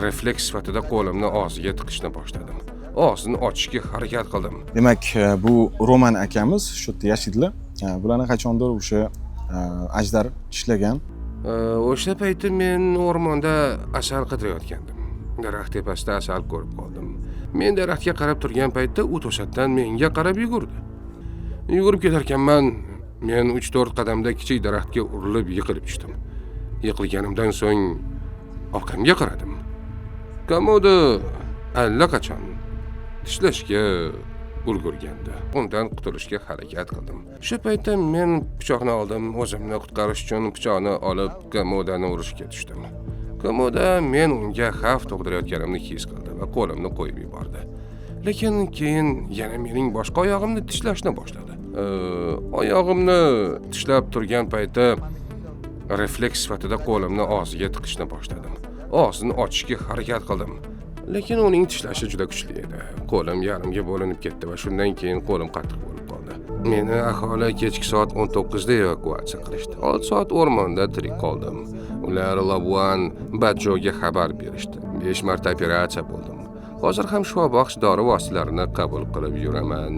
refleks sifatida qo'limni og'ziga tiqishni boshladim. Og'zini ochishga harakat qildim. Demak, bu Roman akamiz shu yerda yashaydilar. Bularni qachondir o'sha ajdar tishlagan. O'sha payti men o'rmonda asal qidirayotgandim. Daraxt tepasida asal ko'rib qoldim. Men daraxtga qarab turgan paytda u to'satdan menga qarab yugurdi. Yugurib ketarkanman, men 3-4 qadamda kichik daraxtga urilib yiqilib tushdim. Yiqilganimdan so'ng orqamga qaradim. Komodo allaqachon tishlashga ulgurgandi. Undan qutulishga harakat qildim. Shu paytda men pichoqni oldim, o'zimni qutqarish uchun pichoqni olib Komodani urishga tushdim. Komoda men unga xavf tug'dirayotganimni his qildi va qo'limni qo'yib yubordi. Lekin keyin yana mening boshqa oyog'imni tishlashni boshladi. Oyog'imni tishlab turgan paytda refleks sifatida qo'limni og'ziga tiqishni boshladim. Og'zini ochishga harakat qildim. Lekin uning tishlashi juda kuchli edi. Qo'lim yarimga bo'linib ketdi va shundan keyin qo'lim qattiq bo'lib qoldi. Meni aholi kechki soat 19 da evakuatsiya qilishdi. 6 soat o'rmonda tirik qoldim. Ular Labuan Badjoga xabar berishdi. 5 marta operatsiya bo'ldim. Hozir ham shifobaxsh dori vositalarini qabul qilib yuraman.